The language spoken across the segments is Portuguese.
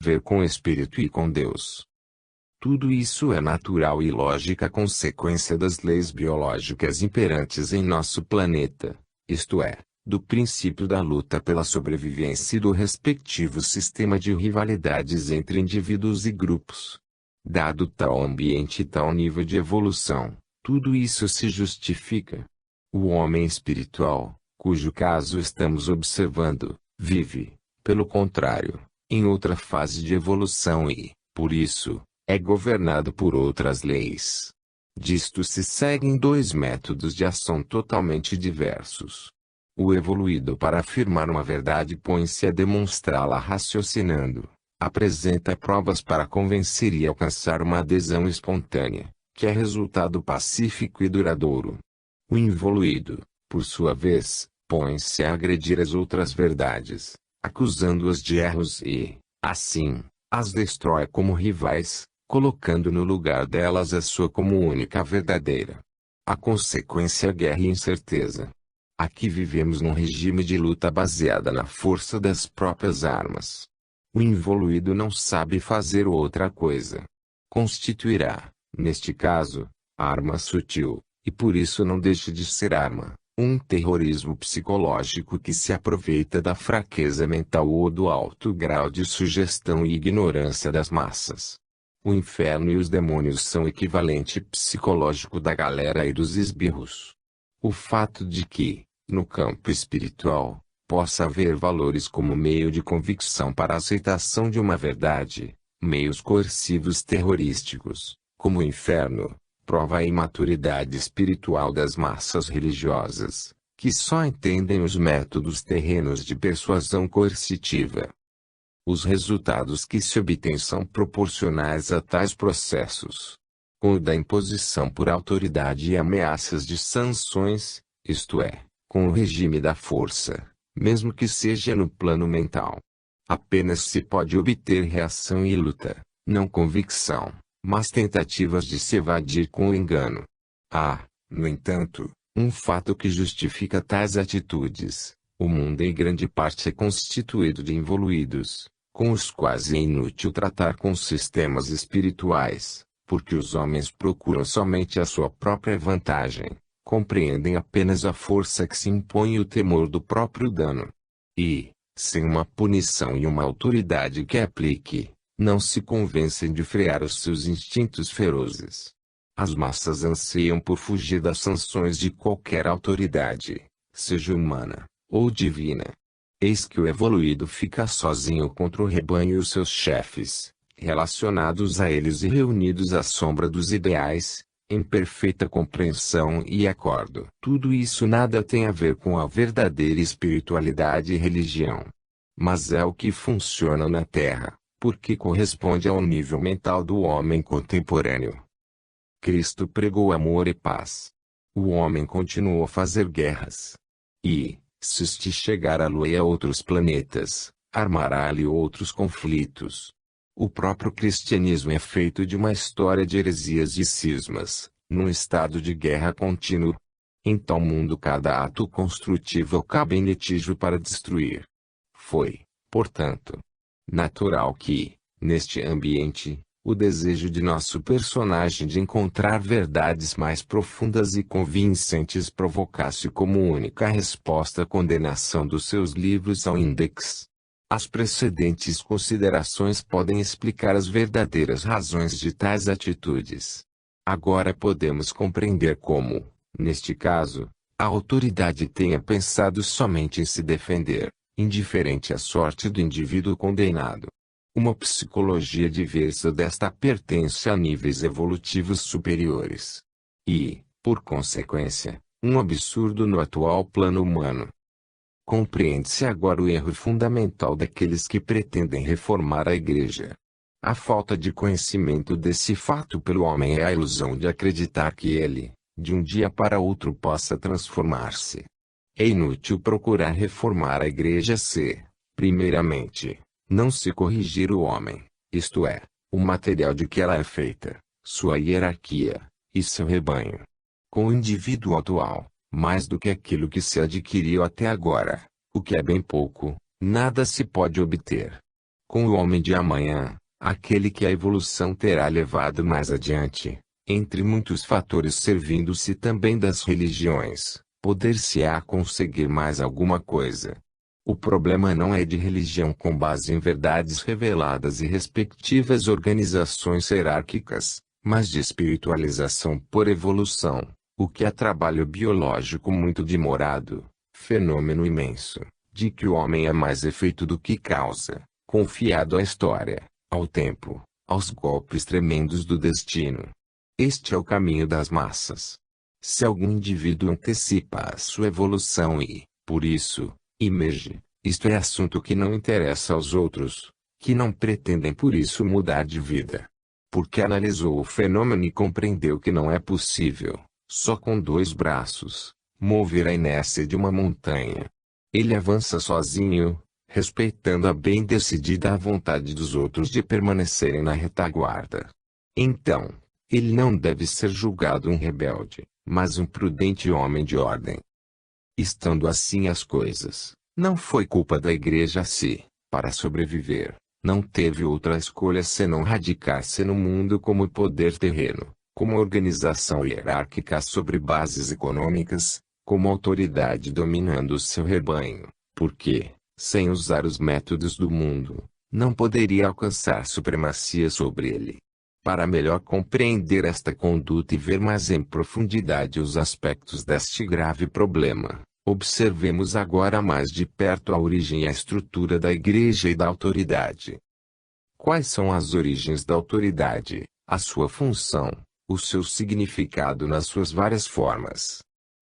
ver com o espírito e com Deus. Tudo isso é natural e lógica consequência das leis biológicas imperantes em nosso planeta, isto é, do princípio da luta pela sobrevivência e do respectivo sistema de rivalidades entre indivíduos e grupos. Dado tal ambiente e tal nível de evolução, tudo isso se justifica. O homem espiritual, cujo caso estamos observando, vive, pelo contrário, em outra fase de evolução e, por isso, é governado por outras leis. Disto se seguem dois métodos de ação totalmente diversos. O evoluído, para afirmar uma verdade, põe-se a demonstrá-la raciocinando, apresenta provas para convencer e alcançar uma adesão espontânea, que é resultado pacífico e duradouro. O involuído, por sua vez, põe-se a agredir as outras verdades, acusando-as de erros e, assim, as destrói como rivais, colocando no lugar delas a sua como única verdadeira. A consequência é guerra e incerteza. Aqui vivemos num regime de luta baseada na força das próprias armas. O involuído não sabe fazer outra coisa. Constituirá, neste caso, arma sutil, e por isso não deixa de ser arma, um terrorismo psicológico que se aproveita da fraqueza mental ou do alto grau de sugestão e ignorância das massas. O inferno e os demônios são equivalente psicológico da galera e dos esbirros. O fato de que, no campo espiritual, possa haver valores como meio de convicção para a aceitação de uma verdade, meios coercivos terrorísticos, como o inferno, prova a imaturidade espiritual das massas religiosas, que só entendem os métodos terrenos de persuasão coercitiva. Os resultados que se obtêm são proporcionais a tais processos. Com o da imposição por autoridade e ameaças de sanções, isto é, com o regime da força, mesmo que seja no plano mental. Apenas se pode obter reação e luta, não convicção, mas tentativas de se evadir com o engano. Há, no entanto, um fato que justifica tais atitudes: o mundo em grande parte é constituído de involuídos, com os quais é inútil tratar com sistemas espirituais, porque os homens procuram somente a sua própria vantagem, compreendem apenas a força que se impõe e o temor do próprio dano. E, sem uma punição e uma autoridade que aplique, não se convencem de frear os seus instintos ferozes. As massas anseiam por fugir das sanções de qualquer autoridade, seja humana ou divina. Eis que o evoluído fica sozinho contra o rebanho e os seus chefes, relacionados a eles e reunidos à sombra dos ideais, em perfeita compreensão e acordo. Tudo isso nada tem a ver com a verdadeira espiritualidade e religião. Mas é o que funciona na Terra, porque corresponde ao nível mental do homem contemporâneo. Cristo pregou amor e paz. O homem continuou a fazer guerras. E, se este chegar à Lua e a outros planetas, armará ali outros conflitos. O próprio cristianismo é feito de uma história de heresias e cismas, num estado de guerra contínuo. Em tal mundo cada ato construtivo acaba em litígio para destruir. Foi, portanto, natural que, neste ambiente, o desejo de nosso personagem de encontrar verdades mais profundas e convincentes provocasse como única resposta a condenação dos seus livros ao índex. As precedentes considerações podem explicar as verdadeiras razões de tais atitudes. Agora podemos compreender como, neste caso, a autoridade tenha pensado somente em se defender, indiferente à sorte do indivíduo condenado. Uma psicologia diversa desta pertence a níveis evolutivos superiores. E, por consequência, um absurdo no atual plano humano. Compreende-se agora o erro fundamental daqueles que pretendem reformar a Igreja. A falta de conhecimento desse fato pelo homem é a ilusão de acreditar que ele, de um dia para outro, possa transformar-se. É inútil procurar reformar a Igreja se, primeiramente, não se corrigir o homem, isto é, o material de que ela é feita, sua hierarquia, e seu rebanho. Com o indivíduo atual, mais do que aquilo que se adquiriu até agora, o que é bem pouco, nada se pode obter. Com o homem de amanhã, aquele que a evolução terá levado mais adiante, entre muitos fatores servindo-se também das religiões, poder-se-á conseguir mais alguma coisa. O problema não é de religião com base em verdades reveladas e respectivas organizações hierárquicas, mas de espiritualização por evolução, o que é trabalho biológico muito demorado, fenômeno imenso, de que o homem é mais efeito do que causa, confiado à história, ao tempo, aos golpes tremendos do destino. Este é o caminho das massas. Se algum indivíduo antecipa a sua evolução e, por isso, emerge, isto é assunto que não interessa aos outros, que não pretendem por isso mudar de vida. Porque analisou o fenômeno e compreendeu que não é possível, só com dois braços, mover a inércia de uma montanha. Ele avança sozinho, respeitando a bem decidida a vontade dos outros de permanecerem na retaguarda. Então, ele não deve ser julgado um rebelde, mas um prudente homem de ordem. Estando assim as coisas, não foi culpa da Igreja se, para sobreviver, não teve outra escolha senão radicar-se no mundo como poder terreno, como organização hierárquica sobre bases econômicas, como autoridade dominando o seu rebanho, porque, sem usar os métodos do mundo, não poderia alcançar supremacia sobre ele. Para melhor compreender esta conduta e ver mais em profundidade os aspectos deste grave problema, observemos agora mais de perto a origem e a estrutura da Igreja e da autoridade. Quais são as origens da autoridade, a sua função, o seu significado nas suas várias formas?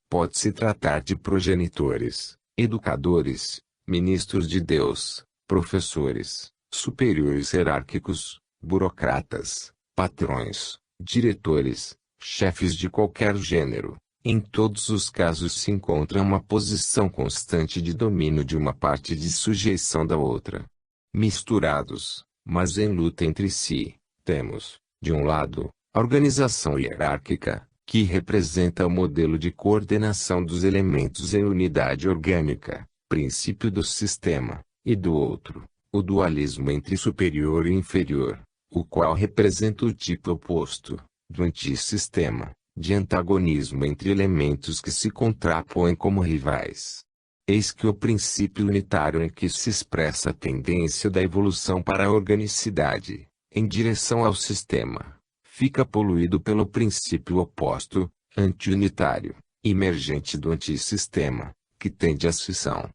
Pode-se tratar de progenitores, educadores, ministros de Deus, professores, superiores hierárquicos, burocratas, patrões, diretores, chefes de qualquer gênero. Em todos os casos se encontra uma posição constante de domínio de uma parte e de sujeição da outra. Misturados, mas em luta entre si, temos, de um lado, a organização hierárquica, que representa o modelo de coordenação dos elementos em unidade orgânica, princípio do sistema, e do outro, o dualismo entre superior e inferior, o qual representa o tipo oposto, do antissistema, de antagonismo entre elementos que se contrapõem como rivais. Eis que o princípio unitário em que se expressa a tendência da evolução para a organicidade, em direção ao sistema, fica poluído pelo princípio oposto, anti-unitário, emergente do antissistema, que tende à cisão.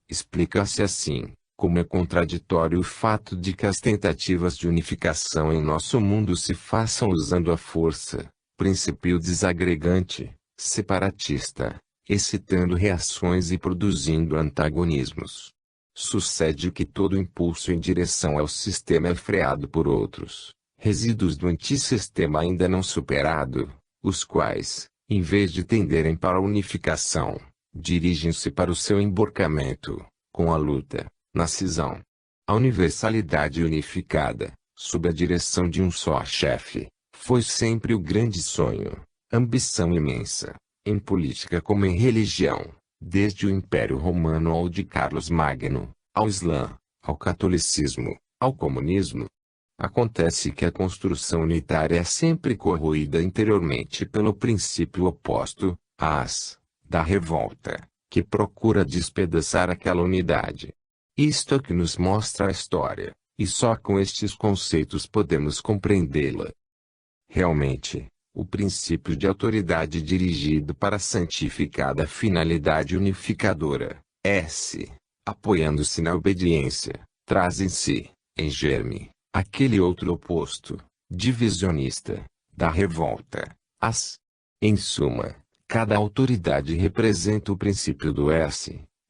Explica-se assim, como é contraditório o fato de que as tentativas de unificação em nosso mundo se façam usando a força, princípio desagregante, separatista, excitando reações e produzindo antagonismos. Sucede que todo impulso em direção ao sistema é freado por outros, resíduos do antissistema ainda não superado, os quais, em vez de tenderem para a unificação, dirigem-se para o seu emborcamento, com a luta, na cisão. A universalidade unificada, sob a direção de um só chefe, foi sempre o grande sonho, ambição imensa, em política como em religião, desde o Império Romano ao de Carlos Magno, ao Islã, ao catolicismo, ao comunismo. Acontece que a construção unitária é sempre corroída interiormente pelo princípio oposto, da revolta, que procura despedaçar aquela unidade. Isto é que nos mostra a história, e só com estes conceitos podemos compreendê-la. Realmente, o princípio de autoridade dirigido para a santificada finalidade unificadora, apoiando-se na obediência, traz em si, em germe, aquele outro oposto, divisionista, da revolta, Em suma, cada autoridade representa o princípio do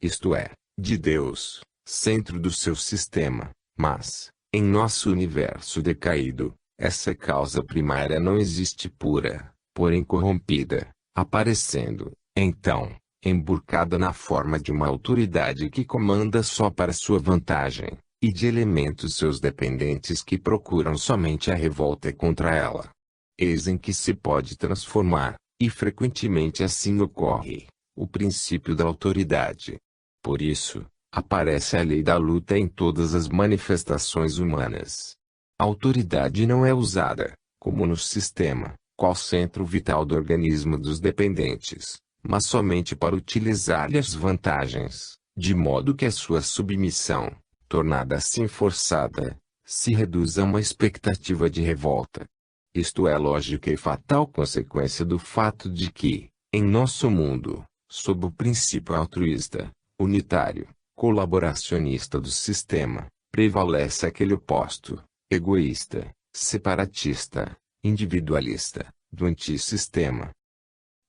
isto é, de Deus, centro do seu sistema, mas, em nosso universo decaído, essa causa primária não existe pura, porém corrompida, aparecendo, então, emburcada na forma de uma autoridade que comanda só para sua vantagem, e de elementos seus dependentes que procuram somente a revolta contra ela. Eis em que se pode transformar, e frequentemente assim ocorre, o princípio da autoridade. Por isso, Aparece a lei da luta em todas as manifestações humanas. A autoridade não é usada, como no sistema, qual centro vital do organismo dos dependentes, mas somente para utilizar-lhe as vantagens, de modo que a sua submissão, tornada assim forçada, se reduz a uma expectativa de revolta. Isto é lógica e fatal consequência do fato de que, em nosso mundo, sob o princípio altruísta, unitário, colaboracionista do sistema, prevalece aquele oposto, egoísta, separatista, individualista, do antissistema.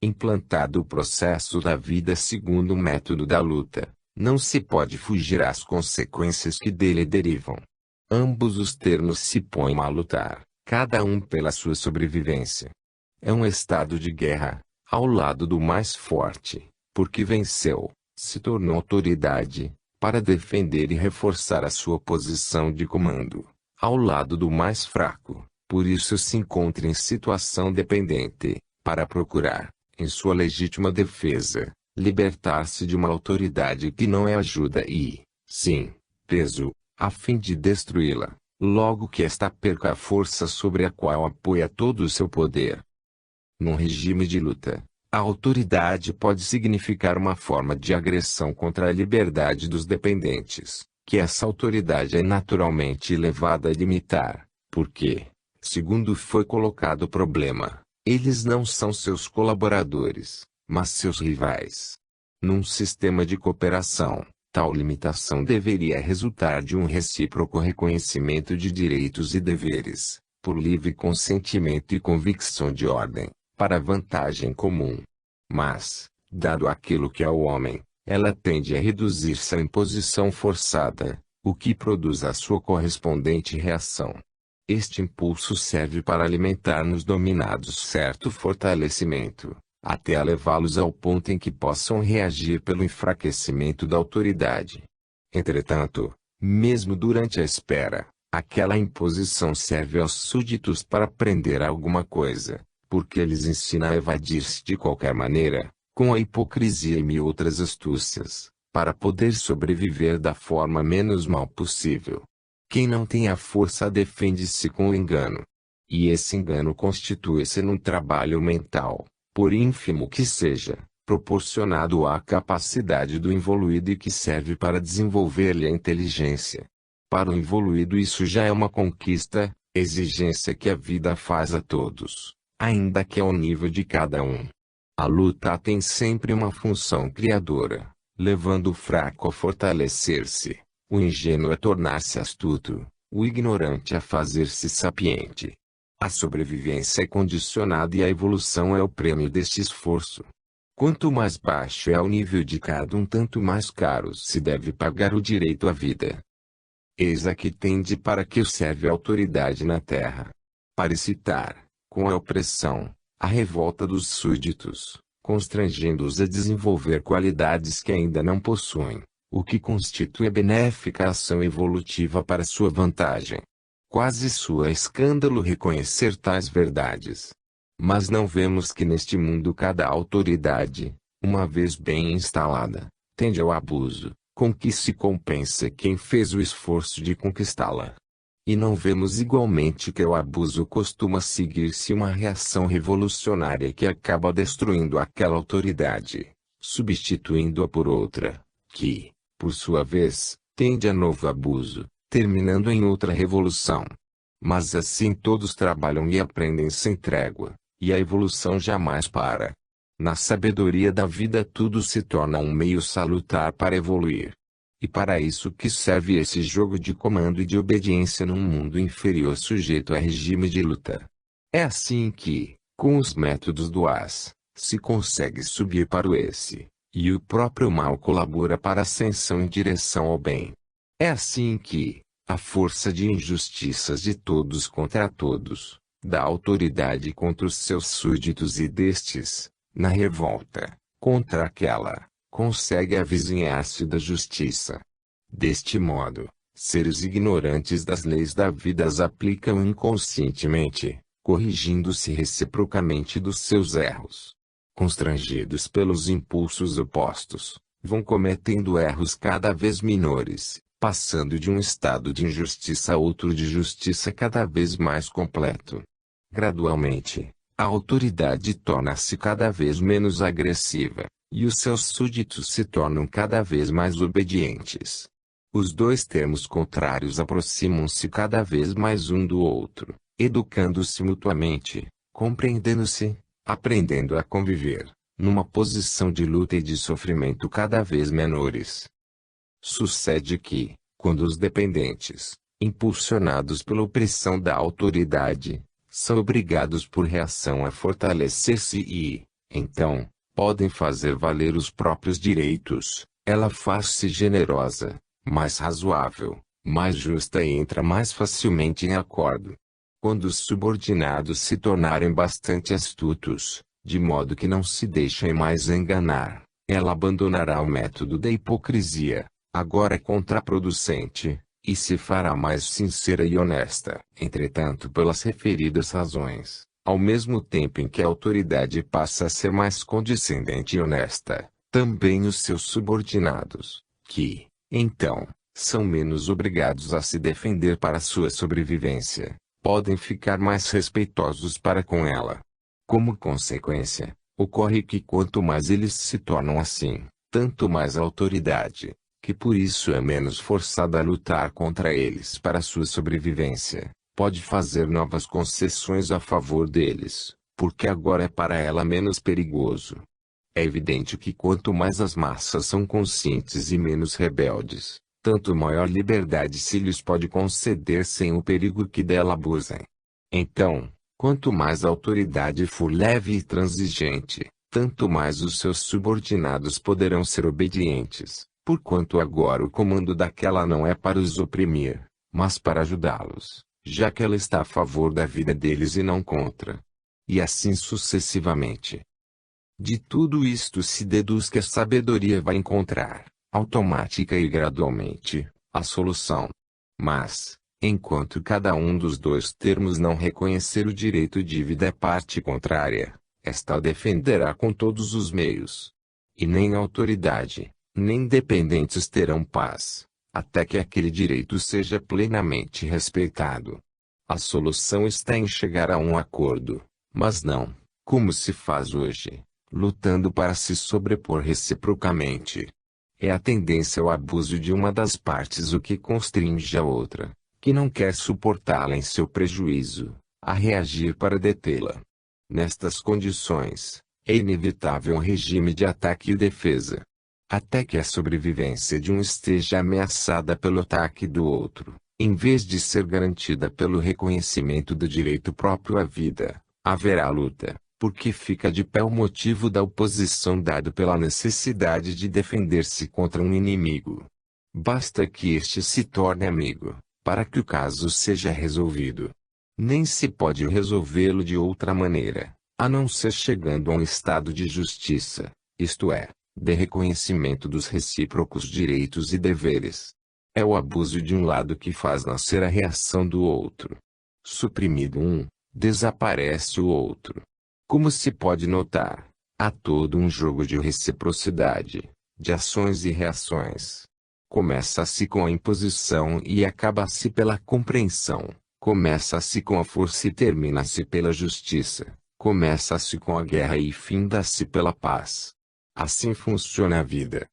Implantado o processo da vida segundo o método da luta, não se pode fugir às consequências que dele derivam. Ambos os termos se põem a lutar, cada um pela sua sobrevivência. É um estado de guerra, ao lado do mais forte, porque venceu, se tornou autoridade, para defender e reforçar a sua posição de comando, ao lado do mais fraco, por isso se encontra em situação dependente, para procurar, em sua legítima defesa, libertar-se de uma autoridade que não é ajuda e, sim, peso, a fim de destruí-la, logo que esta perca a força sobre a qual apoia todo o seu poder. Num regime de luta, a autoridade pode significar uma forma de agressão contra a liberdade dos dependentes, que essa autoridade é naturalmente levada a limitar, porque, segundo foi colocado o problema, eles não são seus colaboradores, mas seus rivais. Num sistema de cooperação, tal limitação deveria resultar de um recíproco reconhecimento de direitos e deveres, por livre consentimento e convicção de ordem, para vantagem comum. Mas, dado aquilo que é o homem, ela tende a reduzir-se à imposição forçada, o que produz a sua correspondente reação. Este impulso serve para alimentar nos dominados certo fortalecimento, até a levá-los ao ponto em que possam reagir pelo enfraquecimento da autoridade. Entretanto, mesmo durante a espera, aquela imposição serve aos súditos para aprender alguma coisa, porque lhes ensina a evadir-se de qualquer maneira, com a hipocrisia e mil outras astúcias, para poder sobreviver da forma menos mal possível. Quem não tem a força defende-se com o engano. E esse engano constitui-se num trabalho mental, por ínfimo que seja, proporcionado à capacidade do evoluído e que serve para desenvolver-lhe a inteligência. Para o evoluído isso já é uma conquista, exigência que a vida faz a todos, ainda que ao nível de cada um. A luta tem sempre uma função criadora, levando o fraco a fortalecer-se, o ingênuo a tornar-se astuto, o ignorante a fazer-se sapiente. A sobrevivência é condicionada e a evolução é o prêmio deste esforço. Quanto mais baixo é o nível de cada um, tanto mais caro se deve pagar o direito à vida. Eis a que tende para que serve a autoridade na terra. Para excitar, com a opressão, a revolta dos súditos, constrangendo-os a desenvolver qualidades que ainda não possuem, o que constitui a benéfica ação evolutiva para sua vantagem. Quase soa escândalo reconhecer tais verdades. Mas não vemos que neste mundo cada autoridade, uma vez bem instalada, tende ao abuso, com que se compensa quem fez o esforço de conquistá-la. E não vemos igualmente que ao abuso costuma seguir-se uma reação revolucionária que acaba destruindo aquela autoridade, substituindo-a por outra, que, por sua vez, tende a novo abuso, terminando em outra revolução. Mas assim todos trabalham e aprendem sem trégua, e a evolução jamais para. Na sabedoria da vida tudo se torna um meio salutar para evoluir. E para isso que serve esse jogo de comando e de obediência num mundo inferior sujeito a regime de luta. É assim que, com os métodos do as, se consegue subir para o esse, e o próprio mal colabora para a ascensão em direção ao bem. É assim que, a força de injustiças de todos contra todos, da autoridade contra os seus súditos e destes, na revolta, contra aquela, consegue avizinhar-se da justiça. Deste modo, seres ignorantes das leis da vida as aplicam inconscientemente, corrigindo-se reciprocamente dos seus erros. Constrangidos pelos impulsos opostos, Vão cometendo erros cada vez menores, passando de um estado de injustiça a outro de justiça cada vez mais completo. Gradualmente, a autoridade torna-se cada vez menos agressiva, e os seus súditos se tornam cada vez mais obedientes. Os dois termos contrários aproximam-se cada vez mais um do outro, educando-se mutuamente, compreendendo-se, aprendendo a conviver, numa posição de luta e de sofrimento cada vez menores. Sucede que, quando os dependentes, impulsionados pela opressão da autoridade, são obrigados por reação a fortalecer-se e, então, podem fazer valer os próprios direitos, ela faz-se generosa, mais razoável, mais justa e entra mais facilmente em acordo. Quando os subordinados se tornarem bastante astutos, de modo que não se deixem mais enganar, ela abandonará o método da hipocrisia, agora contraproducente, e se fará mais sincera e honesta. Entretanto, pelas referidas razões, ao mesmo tempo em que a autoridade passa a ser mais condescendente e honesta, também os seus subordinados, que, então, são menos obrigados a se defender para sua sobrevivência, podem ficar mais respeitosos para com ela. Como consequência, ocorre que quanto mais eles se tornam assim, tanto mais a autoridade, que por isso é menos forçada a lutar contra eles para sua sobrevivência, pode fazer novas concessões a favor deles, porque agora é para ela menos perigoso. É evidente que quanto mais as massas são conscientes e menos rebeldes, tanto maior liberdade se lhes pode conceder sem o perigo que dela abusem. Então, quanto mais a autoridade for leve e transigente, tanto mais os seus subordinados poderão ser obedientes, porquanto agora o comando daquela não é para os oprimir, mas para ajudá-los, já que ela está a favor da vida deles e não contra. E assim sucessivamente. De tudo isto se deduz que a sabedoria vai encontrar, automática e gradualmente, a solução. Mas, enquanto cada um dos dois termos não reconhecer o direito de vida é parte contrária, esta o defenderá com todos os meios. E nem a autoridade, nem dependentes terão paz, até que aquele direito seja plenamente respeitado. A solução está em chegar a um acordo, mas não, como se faz hoje, lutando para se sobrepor reciprocamente. É a tendência ao abuso de uma das partes o que constringe a outra, que não quer suportá-la em seu prejuízo, a reagir para detê-la. Nestas condições, é inevitável um regime de ataque e defesa. Até que a sobrevivência de um esteja ameaçada pelo ataque do outro, em vez de ser garantida pelo reconhecimento do direito próprio à vida, haverá luta, porque fica de pé o motivo da oposição dado pela necessidade de defender-se contra um inimigo. Basta que este se torne amigo, para que o caso seja resolvido. Nem se pode resolvê-lo de outra maneira, a não ser chegando a um estado de justiça, isto é, de reconhecimento dos recíprocos direitos e deveres. É o abuso de um lado que faz nascer a reação do outro. Suprimido um, desaparece o outro. Como se pode notar, há todo um jogo de reciprocidade, de ações e reações. Começa-se com a imposição e acaba-se pela compreensão. Começa-se com a força e termina-se pela justiça. Começa-se com a guerra e finda-se pela paz. Assim funciona a vida.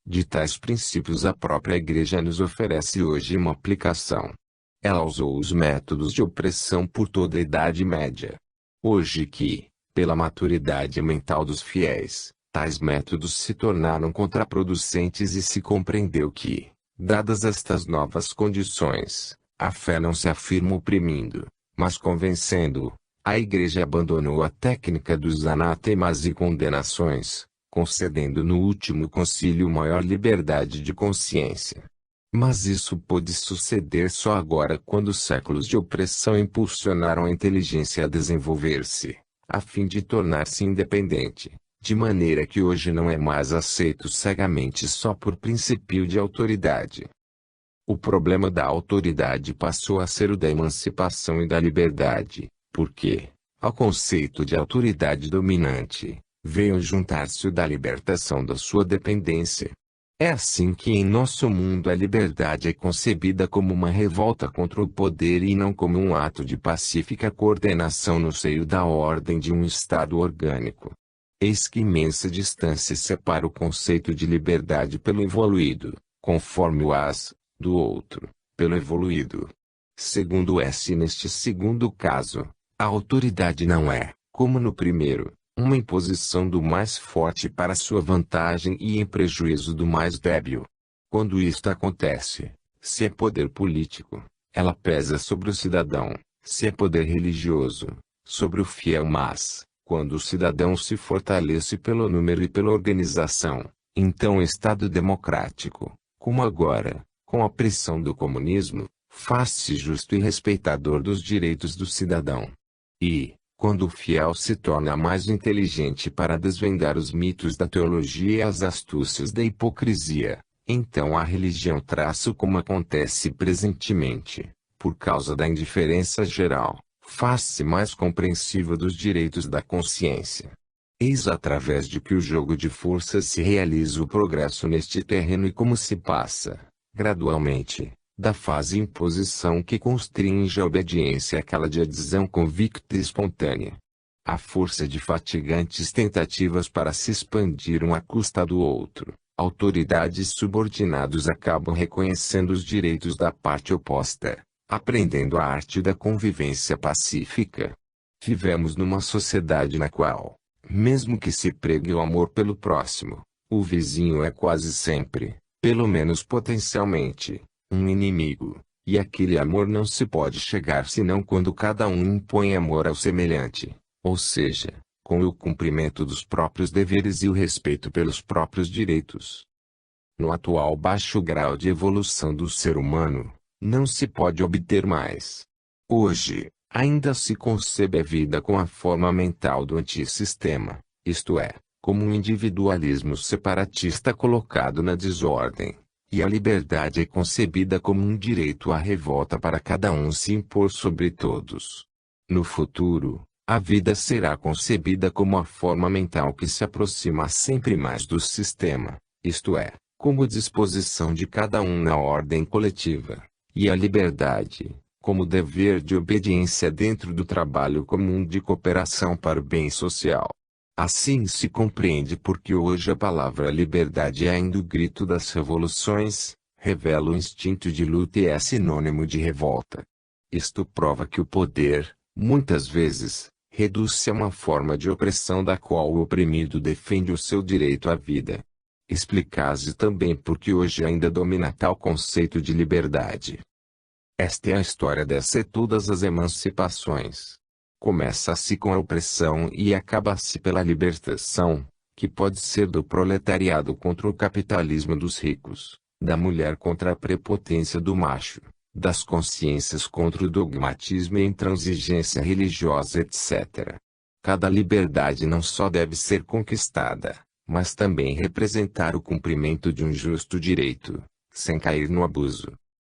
De tais princípios a própria Igreja nos oferece hoje uma aplicação. Ela usou os métodos de opressão por toda a Idade Média. Hoje que, pela maturidade mental dos fiéis, tais métodos se tornaram contraproducentes e se compreendeu que, dadas estas novas condições, a fé não se afirma oprimindo, mas convencendo. A Igreja abandonou a técnica dos anatemas e condenações, concedendo no último concílio maior liberdade de consciência. Mas isso pôde suceder só agora quando séculos de opressão impulsionaram a inteligência a desenvolver-se, a fim de tornar-se independente, de maneira que hoje não é mais aceito cegamente só por princípio de autoridade. O problema da autoridade passou a ser o da emancipação e da liberdade, porque, ao conceito de autoridade dominante, veio juntar-se da libertação da sua dependência. É assim que em nosso mundo a liberdade é concebida como uma revolta contra o poder e não como um ato de pacífica coordenação no seio da ordem de um Estado orgânico. Eis que imensa distância separa o conceito de liberdade pelo evoluído, conforme o as, do outro, pelo evoluído. Segundo S. Neste segundo caso, a autoridade não é, como no primeiro, uma imposição do mais forte para sua vantagem e em prejuízo do mais débil. Quando isto acontece, se é poder político, ela pesa sobre o cidadão, se é poder religioso, sobre o fiel, mas, quando o cidadão se fortalece pelo número e pela organização, então o Estado democrático, como agora, com a pressão do comunismo, faz-se justo e respeitador dos direitos do cidadão. E, quando o fiel se torna mais inteligente para desvendar os mitos da teologia e as astúcias da hipocrisia, então a religião traço como acontece presentemente, por causa da indiferença geral, faz-se mais compreensiva dos direitos da consciência. Eis através de que o jogo de forças se realiza o progresso neste terreno e como se passa, gradualmente, da fase imposição que constringe a obediência àquela de adesão convicta e espontânea. A força de fatigantes tentativas para se expandir um à custa do outro, autoridades subordinados acabam reconhecendo os direitos da parte oposta, aprendendo a arte da convivência pacífica. Vivemos numa sociedade na qual, mesmo que se pregue o amor pelo próximo, o vizinho é quase sempre, pelo menos potencialmente, um inimigo, e aquele amor não se pode chegar senão quando cada um impõe amor ao semelhante, ou seja, com o cumprimento dos próprios deveres e o respeito pelos próprios direitos. No atual baixo grau de evolução do ser humano, não se pode obter mais. Hoje, ainda se concebe a vida com a forma mental do antissistema, isto é, como um individualismo separatista colocado na desordem. E a liberdade é concebida como um direito à revolta para cada um se impor sobre todos. No futuro, a vida será concebida como a forma mental que se aproxima sempre mais do sistema, isto é, como disposição de cada um na ordem coletiva, e a liberdade, como dever de obediência dentro do trabalho comum de cooperação para o bem social. Assim se compreende porque hoje a palavra liberdade é ainda o grito das revoluções, revela o instinto de luta e é sinônimo de revolta. Isto prova que o poder, muitas vezes, reduz-se a uma forma de opressão da qual o oprimido defende o seu direito à vida. Explicase também porque hoje ainda domina tal conceito de liberdade. Esta é a história dessa e todas as emancipações. Começa-se com a opressão e acaba-se pela libertação, que pode ser do proletariado contra o capitalismo dos ricos, da mulher contra a prepotência do macho, das consciências contra o dogmatismo e a intransigência religiosa, etc. Cada liberdade não só deve ser conquistada, mas também representar o cumprimento de um justo direito, sem cair no abuso.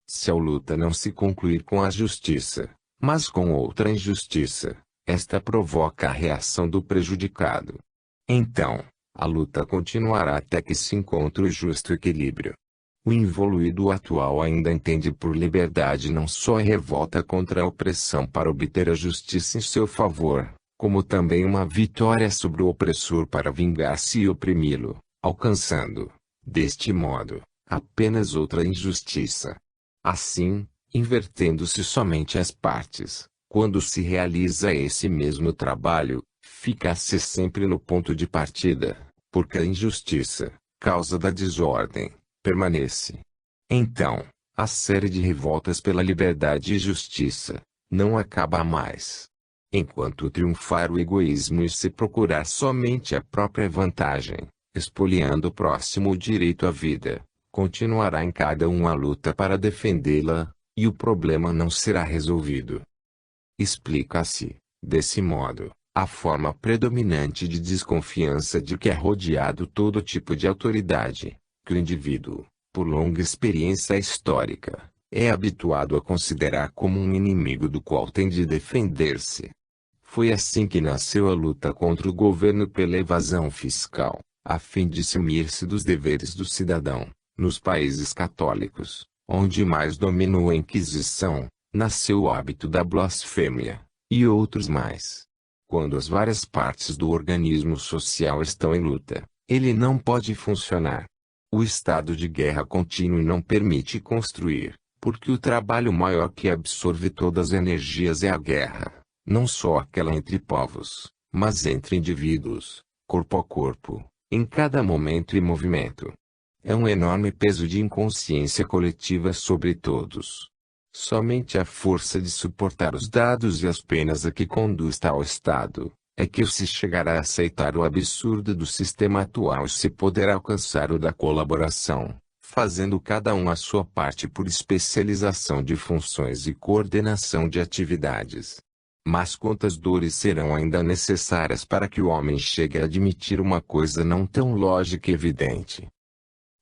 Se a luta não se concluir com a justiça, mas com outra injustiça, esta provoca a reação do prejudicado. Então, a luta continuará até que se encontre o justo equilíbrio. O involuído atual ainda entende por liberdade não só a revolta contra a opressão para obter a justiça em seu favor, como também uma vitória sobre o opressor para vingar-se e oprimi-lo, alcançando, deste modo, apenas outra injustiça. Assim, invertendo-se somente as partes, quando se realiza esse mesmo trabalho, fica-se sempre no ponto de partida, porque a injustiça, causa da desordem, permanece. Então, a série de revoltas pela liberdade e justiça, não acaba mais. Enquanto triunfar o egoísmo e se procurar somente a própria vantagem, expoliando o próximo o direito à vida, continuará em cada um a luta para defendê-la, e o problema não será resolvido. Explica-se, desse modo, a forma predominante de desconfiança de que é rodeado todo tipo de autoridade, que o indivíduo, por longa experiência histórica, é habituado a considerar como um inimigo do qual tem de defender-se. Foi assim que nasceu a luta contra o governo pela evasão fiscal, a fim de eximir-se dos deveres do cidadão. Nos países católicos, onde mais dominou a Inquisição, nasceu o hábito da blasfêmia, e outros mais. Quando as várias partes do organismo social estão em luta, ele não pode funcionar. O estado de guerra contínua não permite construir, porque o trabalho maior que absorve todas as energias é a guerra, não só aquela entre povos, mas entre indivíduos, corpo a corpo, em cada momento e movimento. É um enorme peso de inconsciência coletiva sobre todos. Somente a força de suportar os dados e as penas a que conduz tal estado, é que se chegará a aceitar o absurdo do sistema atual e se poderá alcançar o da colaboração, fazendo cada um a sua parte por especialização de funções e coordenação de atividades. Mas quantas dores serão ainda necessárias para que o homem chegue a admitir uma coisa não tão lógica e evidente?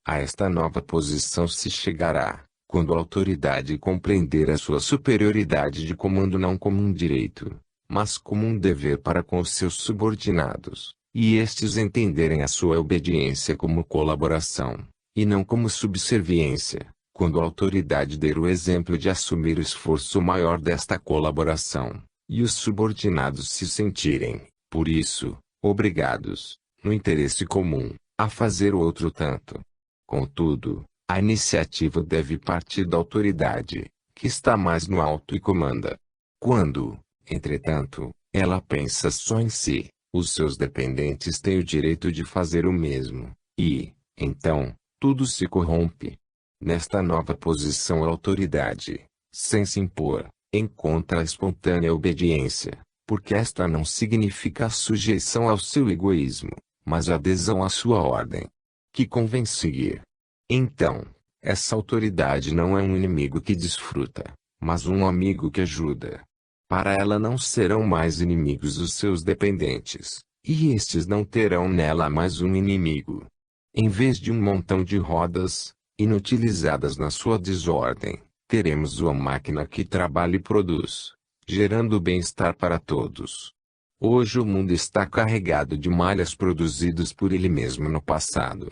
A esta nova posição se chegará, quando a autoridade compreender a sua superioridade de comando não como um direito, mas como um dever para com os seus subordinados, e estes entenderem a sua obediência como colaboração, e não como subserviência, quando a autoridade der o exemplo de assumir o esforço maior desta colaboração, e os subordinados se sentirem, por isso, obrigados, no interesse comum, a fazer o outro tanto. Contudo, a iniciativa deve partir da autoridade, que está mais no alto e comanda. Quando, entretanto, ela pensa só em si, os seus dependentes têm o direito de fazer o mesmo, e, então, tudo se corrompe. Nesta nova posição a autoridade, sem se impor, encontra a espontânea obediência, porque esta não significa a sujeição ao seu egoísmo, mas a adesão à sua ordem, que convém seguir. Então, essa autoridade não é um inimigo que desfruta, mas um amigo que ajuda. Para ela não serão mais inimigos os seus dependentes, e estes não terão nela mais um inimigo. Em vez de um montão de rodas, inutilizadas na sua desordem, teremos uma máquina que trabalha e produz, gerando bem-estar para todos. Hoje o mundo está carregado de malhas produzidos por ele mesmo no passado.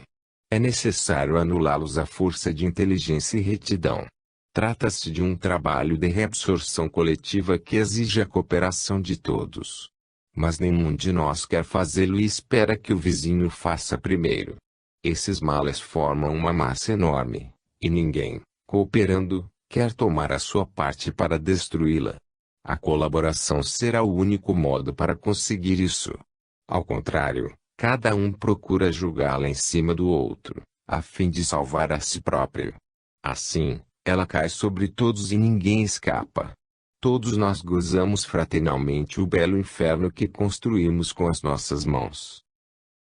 É necessário anulá-los à força de inteligência e retidão. Trata-se de um trabalho de reabsorção coletiva que exige a cooperação de todos. Mas nenhum de nós quer fazê-lo e espera que o vizinho faça primeiro. Esses males formam uma massa enorme, e ninguém, cooperando, quer tomar a sua parte para destruí-la. A colaboração será o único modo para conseguir isso. Ao contrário, cada um procura julgá-la em cima do outro, a fim de salvar a si próprio. Assim, ela cai sobre todos e ninguém escapa. Todos nós gozamos fraternalmente o belo inferno que construímos com as nossas mãos.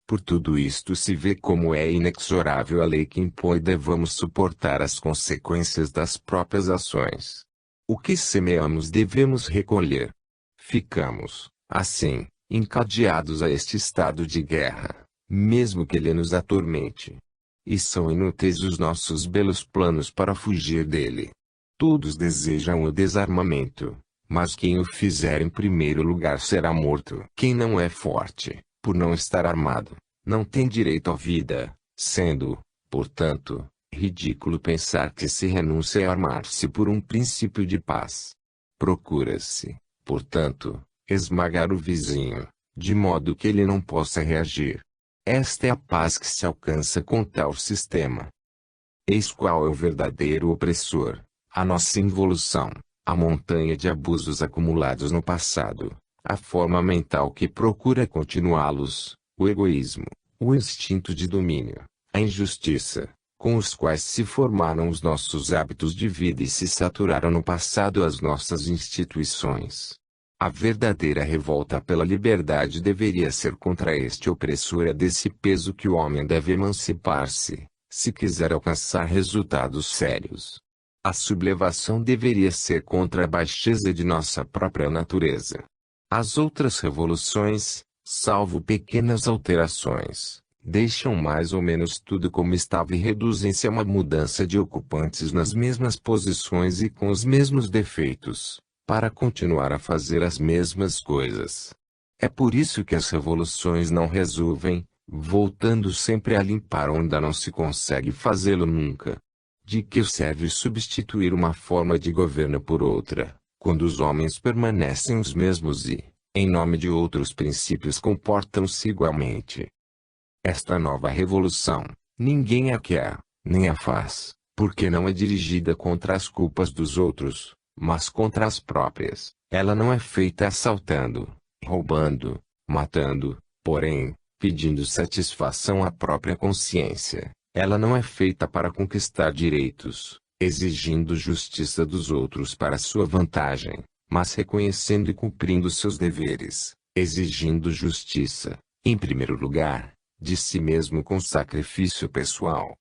Por tudo isto se vê como é inexorável a lei que impõe devamos suportar as consequências das próprias ações. O que semeamos devemos recolher. Ficamos, assim, encadeados a este estado de guerra, mesmo que ele nos atormente. E são inúteis os nossos belos planos para fugir dele. Todos desejam o desarmamento, mas quem o fizer em primeiro lugar será morto. Quem não é forte, por não estar armado, não tem direito à vida, sendo, portanto, ridículo pensar que se renuncia a armar-se por um princípio de paz. Procura-se, portanto, esmagar o vizinho, de modo que ele não possa reagir. Esta é a paz que se alcança com tal sistema. Eis qual é o verdadeiro opressor, a nossa involução, a montanha de abusos acumulados no passado, a forma mental que procura continuá-los, o egoísmo, o instinto de domínio, a injustiça, com os quais se formaram os nossos hábitos de vida e se saturaram no passado as nossas instituições. A verdadeira revolta pela liberdade deveria ser contra este opressor. É desse peso que o homem deve emancipar-se, se quiser alcançar resultados sérios. A sublevação deveria ser contra a baixeza de nossa própria natureza. As outras revoluções, salvo pequenas alterações, deixam mais ou menos tudo como estava e reduzem-se a uma mudança de ocupantes nas mesmas posições e com os mesmos defeitos. para continuar a fazer as mesmas coisas. É por isso que as revoluções não resolvem, voltando sempre a limpar onde não se consegue fazê-lo nunca. De que serve substituir uma forma de governo por outra, quando os homens permanecem os mesmos e, em nome de outros princípios, comportam-se igualmente? Esta nova revolução, ninguém a quer, nem a faz, porque não é dirigida contra as culpas dos outros, mas contra as próprias. Ela não é feita assaltando, roubando, matando, porém, pedindo satisfação à própria consciência. Ela não é feita para conquistar direitos, exigindo justiça dos outros para sua vantagem, mas reconhecendo e cumprindo seus deveres, exigindo justiça, em primeiro lugar, de si mesmo com sacrifício pessoal.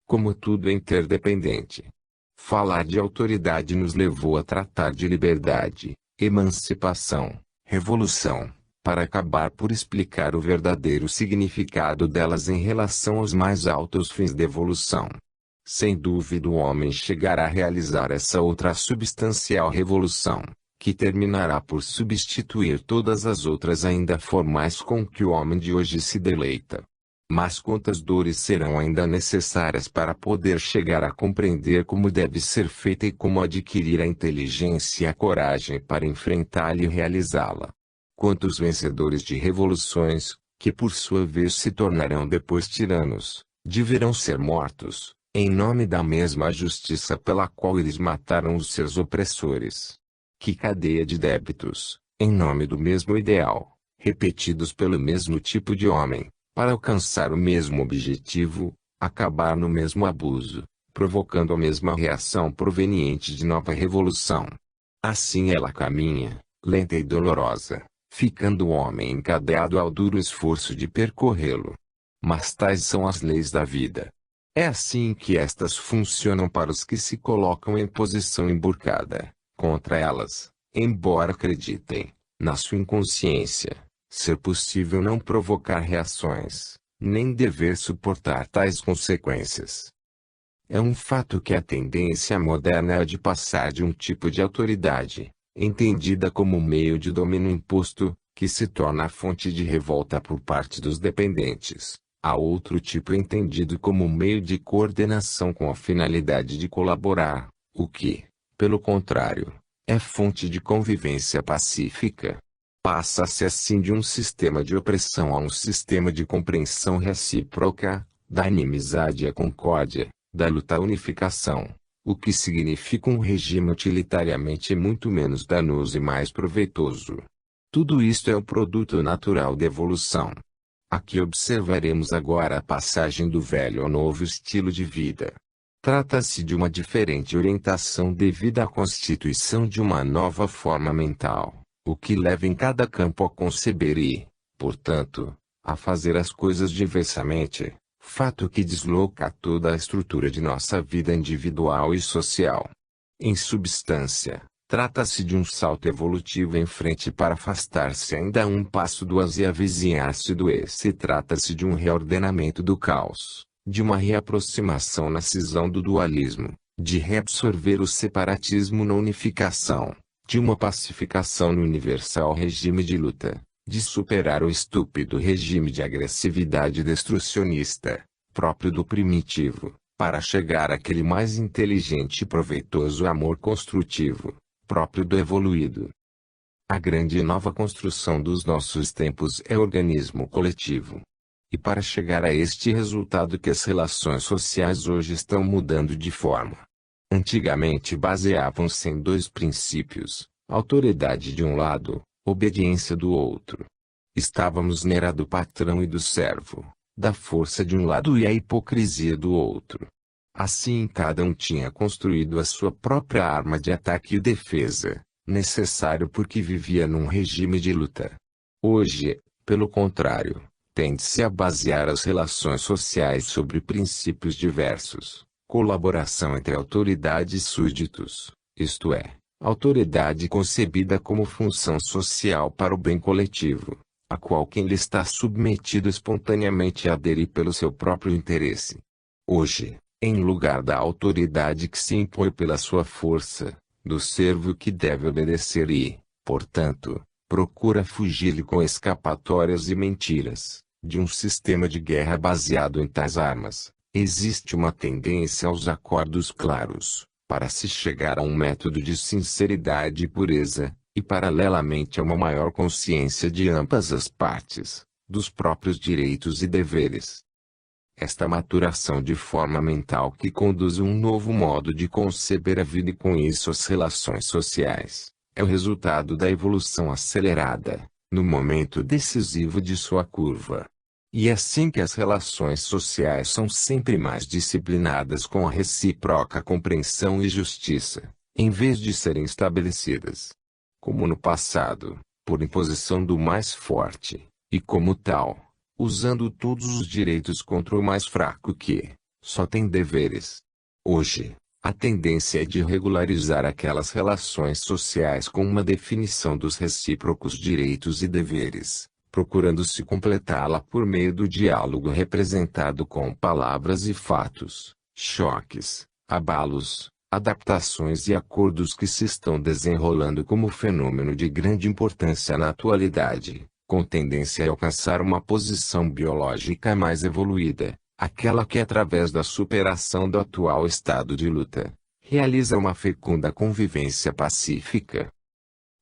Como tudo é interdependente. Falar de autoridade nos levou a tratar de liberdade, emancipação, revolução, para acabar por explicar o verdadeiro significado delas em relação aos mais altos fins da evolução. Sem dúvida o homem chegará a realizar essa outra substancial revolução, que terminará por substituir todas as outras ainda formais com que o homem de hoje se deleita. Mas quantas dores serão ainda necessárias para poder chegar a compreender como deve ser feita e como adquirir a inteligência e a coragem para enfrentá-la e realizá-la? Quantos vencedores de revoluções, que por sua vez se tornarão depois tiranos, deverão ser mortos, em nome da mesma justiça pela qual eles mataram os seus opressores? Que cadeia de débitos, em nome do mesmo ideal, repetidos pelo mesmo tipo de homem, para alcançar o mesmo objetivo, acabar no mesmo abuso, provocando a mesma reação proveniente de nova revolução. Assim ela caminha, lenta e dolorosa, ficando o homem encadeado ao duro esforço de percorrê-lo. Mas tais são as leis da vida. É assim que estas funcionam para os que se colocam em posição emburcada, contra elas, embora acreditem, na sua inconsciência, ser possível não provocar reações, nem dever suportar tais consequências. É um fato que a tendência moderna é a de passar de um tipo de autoridade, entendida como meio de domínio imposto, que se torna a fonte de revolta por parte dos dependentes, a outro tipo entendido como meio de coordenação com a finalidade de colaborar, o que, pelo contrário, é fonte de convivência pacífica. Passa-se assim de um sistema de opressão a um sistema de compreensão recíproca, da inimizade à concórdia, da luta à unificação, o que significa um regime utilitariamente muito menos danoso e mais proveitoso. Tudo isto é o produto natural da evolução. Aqui observaremos agora a passagem do velho ao novo estilo de vida. Trata-se de uma diferente orientação devido à constituição de uma nova forma mental, o que leva em cada campo a conceber e, portanto, a fazer as coisas diversamente, fato que desloca toda a estrutura de nossa vida individual e social. Em substância, trata-se de um salto evolutivo em frente para afastar-se ainda um passo do as e avizinhar-se do esse. Trata-se de um reordenamento do caos, de uma reaproximação na cisão do dualismo, de reabsorver o separatismo na unificação, de uma pacificação no universal regime de luta, de superar o estúpido regime de agressividade destrucionista, próprio do primitivo, para chegar àquele mais inteligente e proveitoso amor construtivo, próprio do evoluído. A grande e nova construção dos nossos tempos é o organismo coletivo. E para chegar a este resultado que as relações sociais hoje estão mudando de forma. Antigamente baseavam-se em dois princípios, autoridade de um lado, obediência do outro. Estávamos na era do patrão e do servo, da força de um lado e a hipocrisia do outro. Assim cada um tinha construído a sua própria arma de ataque e defesa, necessário porque vivia num regime de luta. Hoje, pelo contrário, tende-se a basear as relações sociais sobre princípios diversos, colaboração entre autoridade e súditos, isto é, autoridade concebida como função social para o bem coletivo, a qual quem lhe está submetido espontaneamente adere pelo seu próprio interesse. Hoje, em lugar da autoridade que se impõe pela sua força, do servo que deve obedecer e, portanto, procura fugir-lhe com escapatórias e mentiras, de um sistema de guerra baseado em tais armas. Existe uma tendência aos acordos claros, para se chegar a um método de sinceridade e pureza, e paralelamente a uma maior consciência de ambas as partes, dos próprios direitos e deveres. Esta maturação de forma mental que conduz a um novo modo de conceber a vida e com isso as relações sociais, é o resultado da evolução acelerada, no momento decisivo de sua curva. E é assim que as relações sociais são sempre mais disciplinadas com a recíproca compreensão e justiça, em vez de serem estabelecidas, como no passado, por imposição do mais forte, e como tal, usando todos os direitos contra o mais fraco que só tem deveres. Hoje, a tendência é de regularizar aquelas relações sociais com uma definição dos recíprocos direitos e deveres, procurando-se completá-la por meio do diálogo representado com palavras e fatos, choques, abalos, adaptações e acordos que se estão desenrolando como fenômeno de grande importância na atualidade, com tendência a alcançar uma posição biológica mais evoluída, aquela que através da superação do atual estado de luta, realiza uma fecunda convivência pacífica.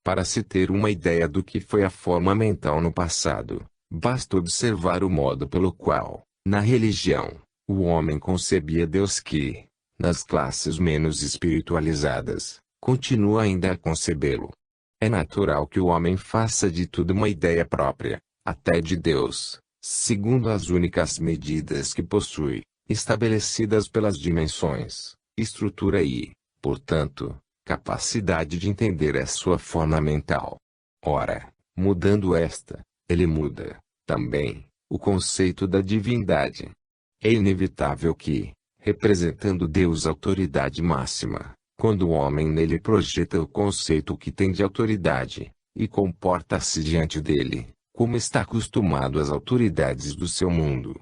Para se ter uma ideia do que foi a forma mental no passado, basta observar o modo pelo qual, na religião, o homem concebia Deus que, nas classes menos espiritualizadas, continua ainda a concebê-lo. É natural que o homem faça de tudo uma ideia própria, até de Deus, segundo as únicas medidas que possui, estabelecidas pelas dimensões, estrutura e, portanto, capacidade de entender a sua forma mental. Ora, mudando esta, ele muda, também, o conceito da divindade. É inevitável que, representando Deus autoridade máxima, quando o homem nele projeta o conceito que tem de autoridade, e comporta-se diante dele, como está acostumado às autoridades do seu mundo.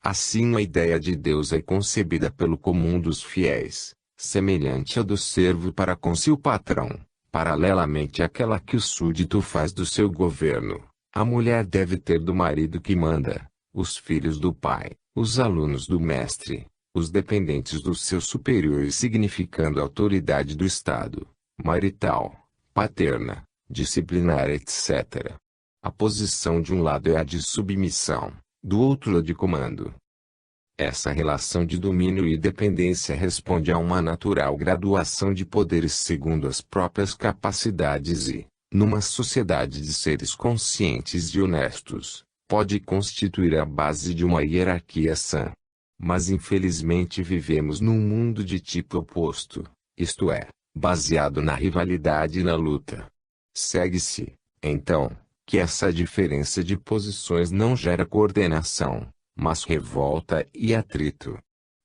Assim a ideia de Deus é concebida pelo comum dos fiéis, semelhante à do servo para com seu patrão, paralelamente àquela que o súdito faz do seu governo. A mulher deve ter do marido que manda, os filhos do pai, os alunos do mestre, os dependentes dos seus superiores, significando a autoridade do Estado, marital, paterna, disciplinar, etc. A posição de um lado é a de submissão, do outro a de comando. Essa relação de domínio e dependência responde a uma natural graduação de poderes segundo as próprias capacidades e, numa sociedade de seres conscientes e honestos, pode constituir a base de uma hierarquia sã. Mas infelizmente vivemos num mundo de tipo oposto, isto é, baseado na rivalidade e na luta. Segue-se, então, que essa diferença de posições não gera coordenação, mas revolta e atrito.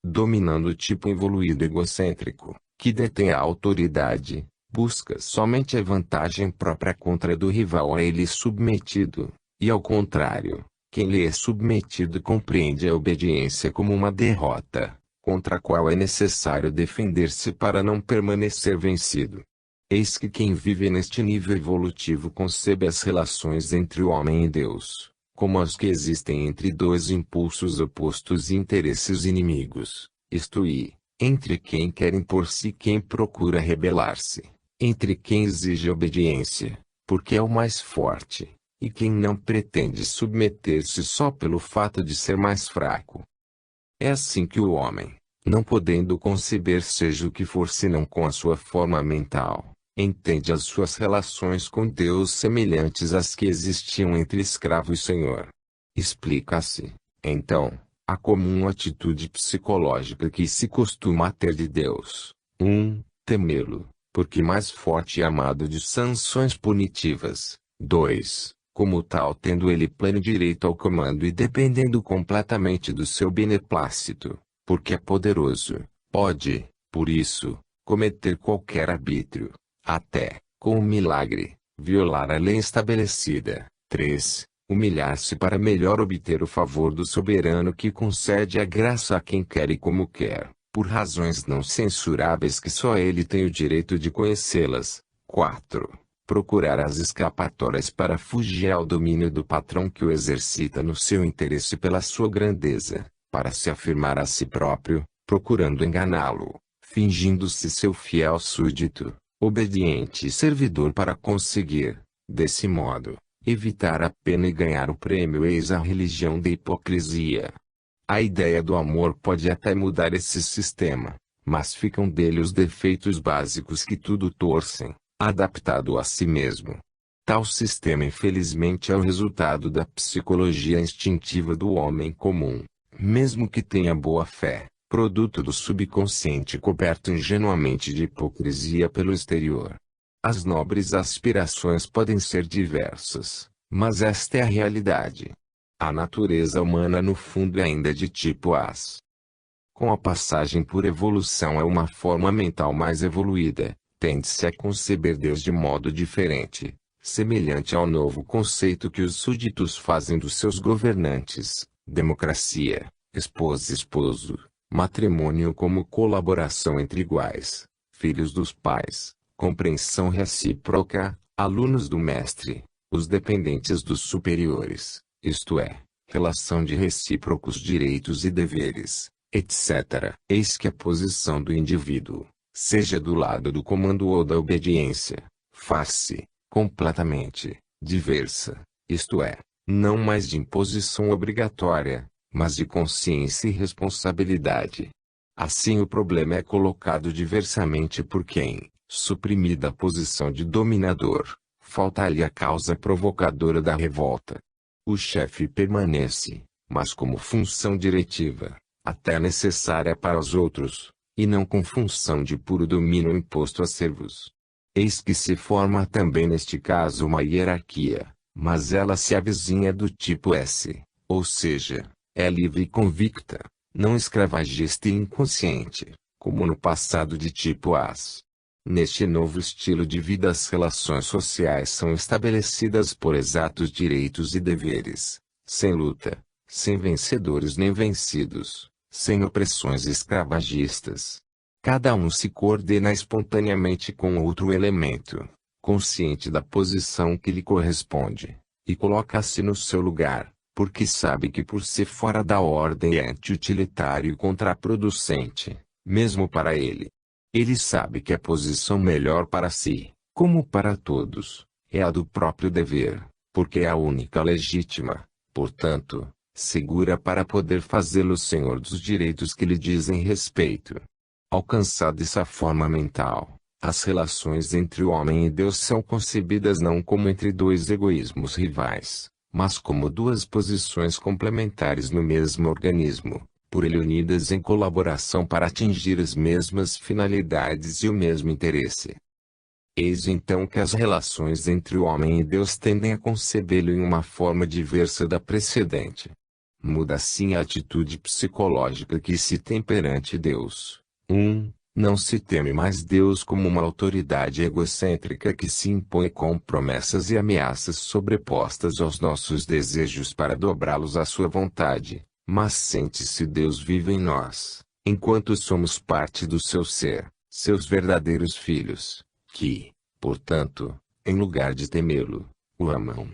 Dominando o tipo evoluído egocêntrico, que detém a autoridade, busca somente a vantagem própria contra a do rival a ele submetido, e ao contrário, quem lhe é submetido compreende a obediência como uma derrota, contra a qual é necessário defender-se para não permanecer vencido. Eis que quem vive neste nível evolutivo concebe as relações entre o homem e Deus, como as que existem entre dois impulsos opostos e interesses inimigos, isto é, entre quem quer impor-se e quem procura rebelar-se, entre quem exige obediência, porque é o mais forte, e quem não pretende submeter-se só pelo fato de ser mais fraco. É assim que o homem, não podendo conceber seja o que for senão com a sua forma mental, entende as suas relações com Deus semelhantes às que existiam entre escravo e senhor. Explica-se, então, a comum atitude psicológica que se costuma ter de Deus. temê-lo, porque mais forte e amado de sanções punitivas. 2. Como tal tendo ele pleno direito ao comando e dependendo completamente do seu beneplácito, porque é poderoso, pode, por isso, cometer qualquer arbítrio, até, com um milagre, violar a lei estabelecida. 3. Humilhar-se para melhor obter o favor do soberano que concede a graça a quem quer e como quer. por razões não censuráveis que só ele tem o direito de conhecê-las. 4. Procurar as escapatórias para fugir ao domínio do patrão que o exercita no seu interesse pela sua grandeza, para se afirmar a si próprio, procurando enganá-lo, fingindo-se seu fiel súdito, obediente e servidor para conseguir, desse modo, evitar a pena e ganhar o prêmio. Eis a religião da hipocrisia. A ideia do amor pode até mudar esse sistema, mas ficam dele os defeitos básicos que tudo torcem, adaptado a si mesmo. Tal sistema infelizmente é o resultado da psicologia instintiva do homem comum, mesmo que tenha boa fé, produto do subconsciente coberto ingenuamente de hipocrisia pelo exterior. As nobres aspirações podem ser diversas, mas esta é a realidade. A natureza humana no fundo é ainda de tipo As. Com a passagem por evolução a uma forma mental mais evoluída, tende-se a conceber Deus de modo diferente, semelhante ao novo conceito que os súditos fazem dos seus governantes: democracia, esposo, matrimônio como colaboração entre iguais, filhos dos pais, compreensão recíproca, alunos do mestre, os dependentes dos superiores, isto é, relação de recíprocos direitos e deveres, etc. Eis que a posição do indivíduo, seja do lado do comando ou da obediência, faz-se, completamente, diversa, isto é, não mais de imposição obrigatória, mas de consciência e responsabilidade. Assim o problema é colocado diversamente por quem, suprimida a posição de dominador, falta-lhe a causa provocadora da revolta. O chefe permanece, mas como função diretiva, até necessária para os outros, e não com função de puro domínio imposto a servos. Eis que se forma também neste caso uma hierarquia, mas ela se avizinha do tipo S, ou seja, é livre e convicta, não escravagista e inconsciente, como no passado de tipo As. Neste novo estilo de vida as relações sociais são estabelecidas por exatos direitos e deveres, sem luta, sem vencedores nem vencidos, sem opressões escravagistas. Cada um se coordena espontaneamente com outro elemento, consciente da posição que lhe corresponde, e coloca-se no seu lugar, porque sabe que por ser fora da ordem é anti-utilitário e contraproducente, mesmo para ele. Ele sabe que a posição melhor para si, como para todos, é a do próprio dever, porque é a única legítima, portanto, segura para poder fazê-lo senhor dos direitos que lhe dizem respeito. Alcançada essa forma mental, as relações entre o homem e Deus são concebidas não como entre dois egoísmos rivais, mas como duas posições complementares no mesmo organismo, por ele unidas em colaboração para atingir as mesmas finalidades e o mesmo interesse. Eis então que as relações entre o homem e Deus tendem a concebê-lo em uma forma diversa da precedente. Muda assim a atitude psicológica que se tem perante Deus. 1. Não se teme mais Deus como uma autoridade egocêntrica que se impõe com promessas e ameaças sobrepostas aos nossos desejos para dobrá-los à sua vontade, mas sente-se Deus vive em nós, enquanto somos parte do seu ser, seus verdadeiros filhos, que, portanto, em lugar de temê-lo, o amam.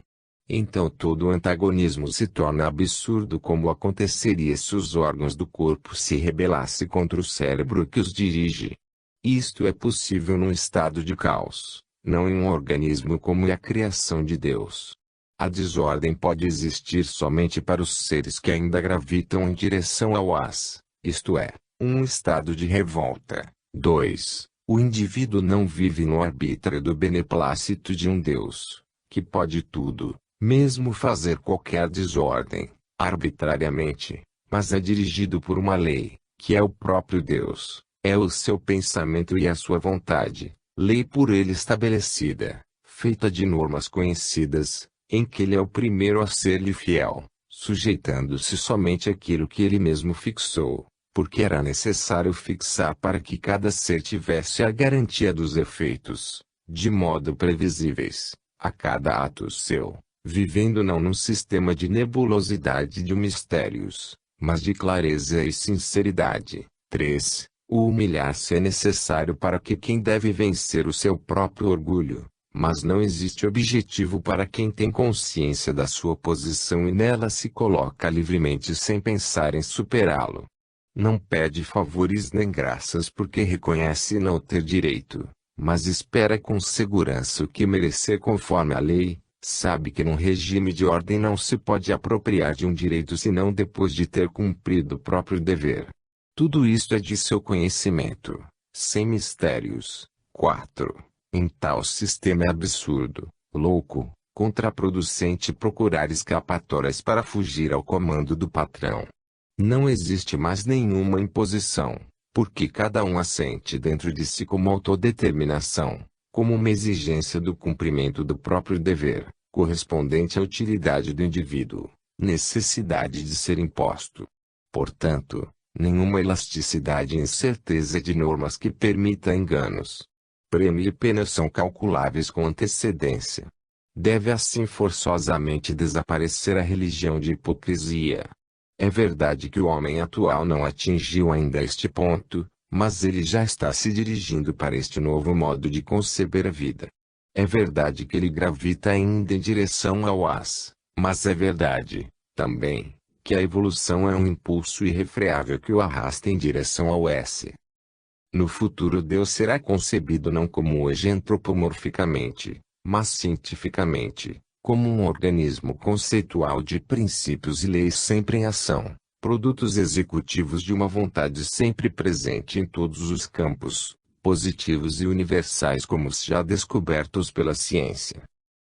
Então todo o antagonismo se torna absurdo, como aconteceria se os órgãos do corpo se rebelassem contra o cérebro que os dirige. Isto é possível num estado de caos, não em um organismo como é a criação de Deus. A desordem pode existir somente para os seres que ainda gravitam em direção ao As, isto é, um estado de revolta. 2. O indivíduo não vive no arbítrio do beneplácito de um Deus, que pode tudo, mesmo fazer qualquer desordem, arbitrariamente, mas é dirigido por uma lei, que é o próprio Deus, é o seu pensamento e a sua vontade, lei por ele estabelecida, feita de normas conhecidas, em que ele é o primeiro a ser-lhe fiel, sujeitando-se somente àquilo que ele mesmo fixou, porque era necessário fixar para que cada ser tivesse a garantia dos efeitos, de modo previsíveis, a cada ato seu, vivendo não num sistema de nebulosidade e de mistérios, mas de clareza e sinceridade, 3. O humilhar-se é necessário para que quem deve vencer o seu próprio orgulho, mas não existe objetivo para quem tem consciência da sua posição e nela se coloca livremente sem pensar em superá-lo. Não pede favores nem graças porque reconhece não ter direito, mas espera com segurança o que merecer conforme a lei. Sabe que num regime de ordem não se pode apropriar de um direito senão depois de ter cumprido o próprio dever. Tudo isto é de seu conhecimento, sem mistérios. 4. Em tal sistema é absurdo, louco, contraproducente procurar escapatórias para fugir ao comando do patrão. Não existe mais nenhuma imposição, porque cada um assente dentro de si como autodeterminação, como uma exigência do cumprimento do próprio dever, correspondente à utilidade do indivíduo, necessidade de ser imposto. Portanto, nenhuma elasticidade e incerteza de normas que permita enganos. Prêmio e pena são calculáveis com antecedência. Deve assim forçosamente desaparecer a religião de hipocrisia. É verdade que o homem atual não atingiu ainda este ponto, mas ele já está se dirigindo para este novo modo de conceber a vida. É verdade que ele gravita ainda em direção ao as, mas é verdade, também, que a evolução é um impulso irrefreável que o arrasta em direção ao S. No futuro Deus será concebido não como hoje antropomorficamente, mas cientificamente, como um organismo conceitual de princípios e leis sempre em ação, produtos executivos de uma vontade sempre presente em todos os campos, positivos e universais como os já descobertos pela ciência.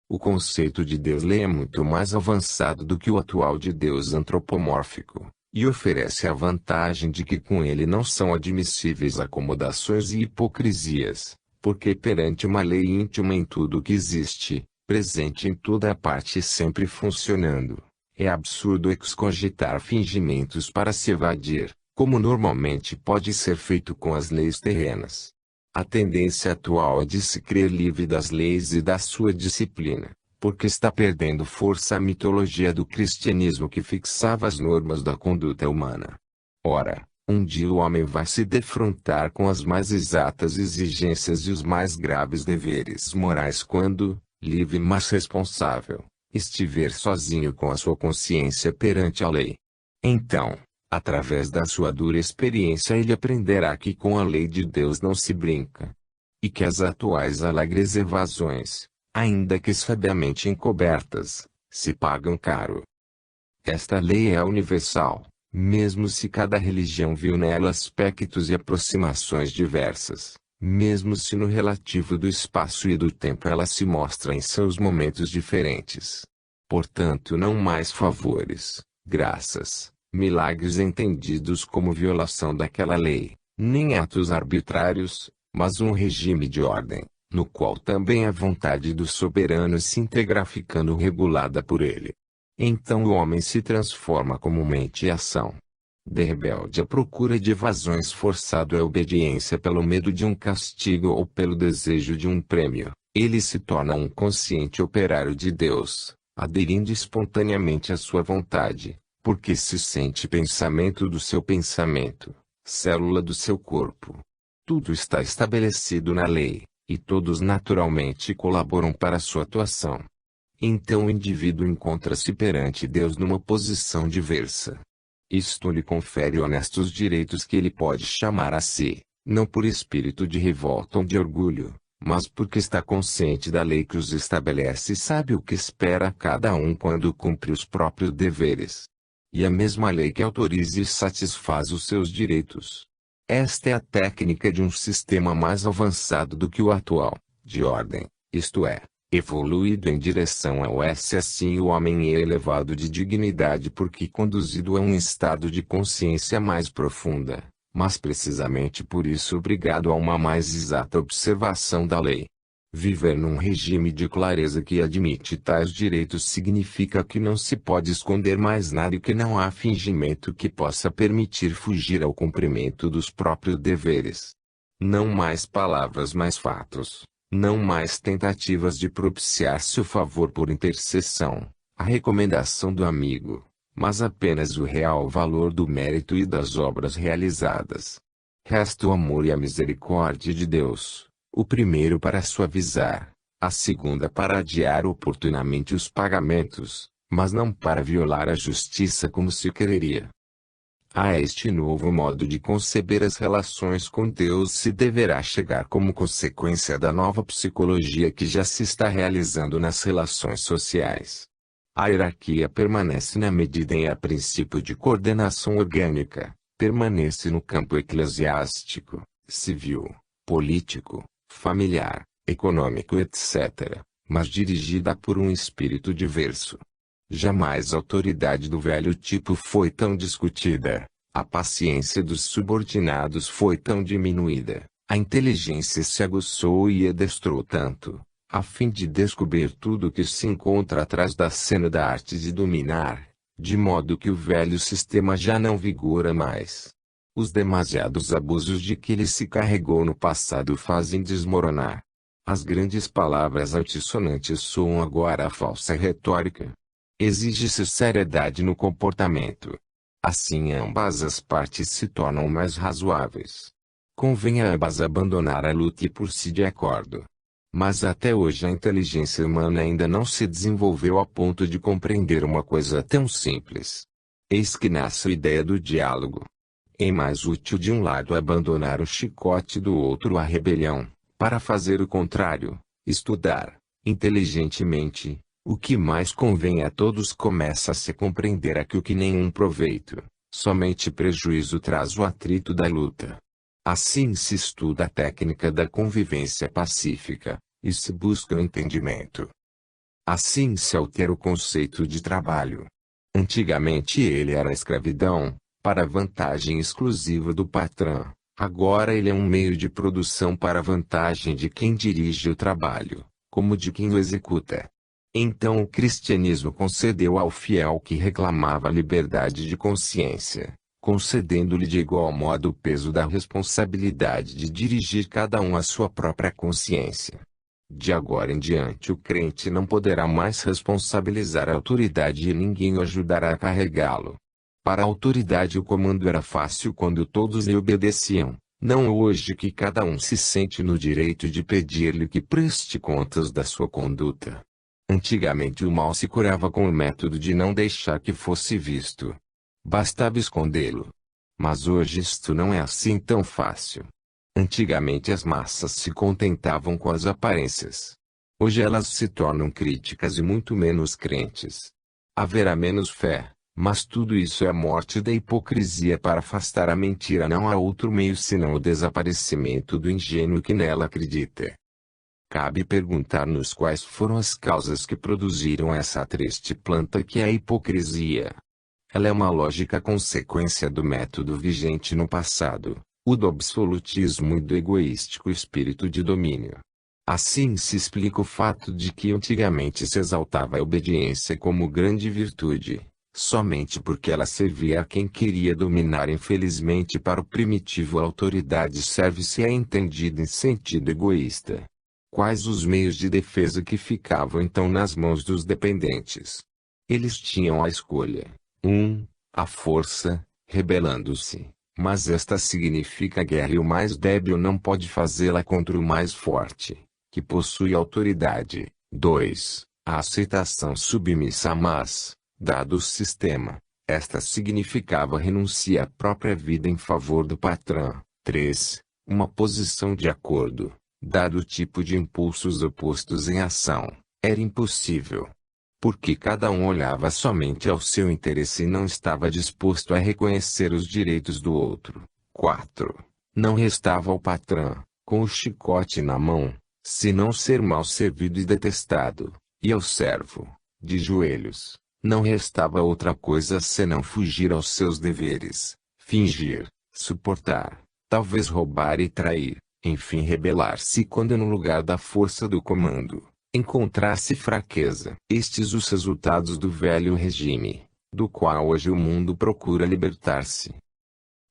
O conceito de Deus lei é muito mais avançado do que o atual de Deus antropomórfico, e oferece a vantagem de que com ele não são admissíveis acomodações e hipocrisias, porque perante uma lei íntima em tudo o que existe, presente em toda a parte e sempre funcionando, é absurdo excogitar fingimentos para se evadir, como normalmente pode ser feito com as leis terrenas. A tendência atual é de se crer livre das leis e da sua disciplina, porque está perdendo força a mitologia do cristianismo que fixava as normas da conduta humana. Ora, um dia o homem vai se defrontar com as mais exatas exigências e os mais graves deveres morais quando, livre mas responsável, estiver sozinho com a sua consciência perante a lei. Então, através da sua dura experiência ele aprenderá que com a lei de Deus não se brinca. E que as atuais alegres evasões, ainda que sabiamente encobertas, se pagam caro. Esta lei é universal, mesmo se cada religião viu nela aspectos e aproximações diversas, mesmo se no relativo do espaço e do tempo ela se mostra em seus momentos diferentes. Portanto não mais favores, graças, milagres entendidos como violação daquela lei, nem atos arbitrários, mas um regime de ordem, no qual também a vontade do soberano se integra ficando regulada por ele. Então o homem se transforma como mente e ação. De rebelde à procura de evasões forçado à obediência pelo medo de um castigo ou pelo desejo de um prêmio, ele se torna um consciente operário de Deus, aderindo espontaneamente à sua vontade, porque se sente pensamento do seu pensamento, célula do seu corpo. Tudo está estabelecido na lei, e todos naturalmente colaboram para sua atuação. Então o indivíduo encontra-se perante Deus numa posição diversa. Isto lhe confere honestos direitos que ele pode chamar a si, não por espírito de revolta ou de orgulho, mas porque está consciente da lei que os estabelece e sabe o que espera a cada um quando cumpre os próprios deveres. E a mesma lei que autoriza e satisfaz os seus direitos. Esta é a técnica de um sistema mais avançado do que o atual, de ordem, isto é, evoluído em direção ao S. Assim o homem é elevado de dignidade porque conduzido a um estado de consciência mais profunda, mas precisamente por isso obrigado a uma mais exata observação da lei. Viver num regime de clareza que admite tais direitos significa que não se pode esconder mais nada e que não há fingimento que possa permitir fugir ao cumprimento dos próprios deveres. Não mais palavras mais fatos, não mais tentativas de propiciar-se o favor por intercessão, a recomendação do amigo, mas apenas o real valor do mérito e das obras realizadas. Resta o amor e a misericórdia de Deus, o primeiro para suavizar, a segunda para adiar oportunamente os pagamentos, mas não para violar a justiça como se quereria. A este novo modo de conceber as relações com Deus se deverá chegar como consequência da nova psicologia que já se está realizando nas relações sociais. A hierarquia permanece na medida em que a princípio de coordenação orgânica, permanece no campo eclesiástico, civil, político, familiar, econômico etc., mas dirigida por um espírito diverso. Jamais a autoridade do velho tipo foi tão discutida, a paciência dos subordinados foi tão diminuída, a inteligência se aguçou e adestrou tanto, a fim de descobrir tudo o que se encontra atrás da cena da arte de dominar, de modo que o velho sistema já não vigora mais. Os demasiados abusos de que ele se carregou no passado fazem desmoronar. As grandes palavras altissonantes soam agora a falsa retórica. Exige-se seriedade no comportamento. Assim ambas as partes se tornam mais razoáveis. Convém a ambas abandonar a luta e pôr-se de acordo. Mas até hoje a inteligência humana ainda não se desenvolveu a ponto de compreender uma coisa tão simples. Eis que nasce a ideia do diálogo. É mais útil de um lado abandonar o chicote, do outro a rebelião, para fazer o contrário, estudar, inteligentemente. O que mais convém a todos começa a se compreender aqui o que nenhum proveito, somente prejuízo traz o atrito da luta. Assim se estuda a técnica da convivência pacífica, e se busca o entendimento. Assim se altera o conceito de trabalho. Antigamente ele era a escravidão, para a vantagem exclusiva do patrão, agora ele é um meio de produção para a vantagem de quem dirige o trabalho, como de quem o executa. Então o cristianismo concedeu ao fiel que reclamava liberdade de consciência, concedendo-lhe de igual modo o peso da responsabilidade de dirigir cada um a sua própria consciência. De agora em diante o crente não poderá mais responsabilizar a autoridade e ninguém o ajudará a carregá-lo. Para a autoridade o comando era fácil quando todos lhe obedeciam, não hoje que cada um se sente no direito de pedir-lhe que preste contas da sua conduta. Antigamente o mal se curava com o método de não deixar que fosse visto. Bastava escondê-lo. Mas hoje isto não é assim tão fácil. Antigamente as massas se contentavam com as aparências. Hoje elas se tornam críticas e muito menos crentes. Haverá menos fé, mas tudo isso é a morte da hipocrisia. Para afastar a mentira não há outro meio senão o desaparecimento do ingênuo que nela acredita. Cabe perguntar-nos quais foram as causas que produziram essa triste planta que é a hipocrisia. Ela é uma lógica consequência do método vigente no passado, o do absolutismo e do egoístico espírito de domínio. Assim se explica o fato de que antigamente se exaltava a obediência como grande virtude, somente porque ela servia a quem queria dominar. Infelizmente para o primitivo a autoridade serve-se é entendida em sentido egoísta. Quais os meios de defesa que ficavam então nas mãos dos dependentes? Eles tinham a escolha. 1. A força, rebelando-se, mas esta significa guerra e o mais débil não pode fazê-la contra o mais forte, que possui autoridade. 2. A aceitação submissa mas, dado o sistema, esta significava renunciar à própria vida em favor do patrão. 3. Uma posição de acordo. Dado o tipo de impulsos opostos em ação, era impossível. Porque cada um olhava somente ao seu interesse e não estava disposto a reconhecer os direitos do outro. 4. Não restava ao patrão, com o chicote na mão, senão ser mal servido e detestado, e ao servo, de joelhos, não restava outra coisa senão fugir aos seus deveres, fingir, suportar, talvez roubar e trair. Enfim rebelar-se quando no lugar da força do comando, encontrasse fraqueza. Estes os resultados do velho regime, do qual hoje o mundo procura libertar-se.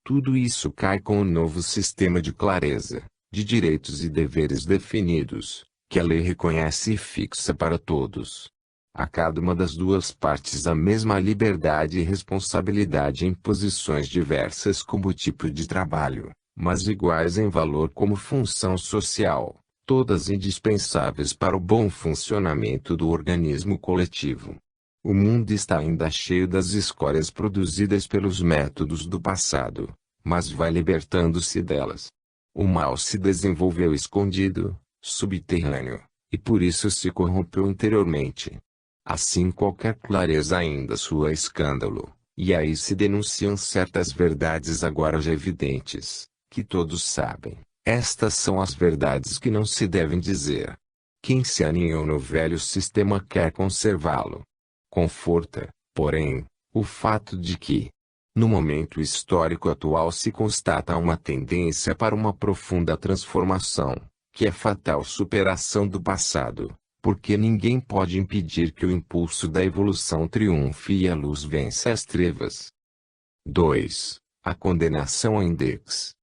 Tudo isso cai com o novo sistema de clareza, de direitos e deveres definidos, que a lei reconhece e fixa para todos. A cada uma das duas partes a mesma liberdade e responsabilidade em posições diversas como tipo de trabalho, mas iguais em valor como função social, todas indispensáveis para o bom funcionamento do organismo coletivo. O mundo está ainda cheio das escórias produzidas pelos métodos do passado, mas vai libertando-se delas. O mal se desenvolveu escondido, subterrâneo, e por isso se corrompeu interiormente. Assim qualquer clareza ainda soa escândalo, e aí se denunciam certas verdades agora já evidentes, que todos sabem. Estas são as verdades que não se devem dizer. Quem se aninhou no velho sistema quer conservá-lo. Conforta, porém, o fato de que, no momento histórico atual se constata uma tendência para uma profunda transformação, que é fatal superação do passado, porque ninguém pode impedir que o impulso da evolução triunfe e a luz vença as trevas. 2. A condenação a index.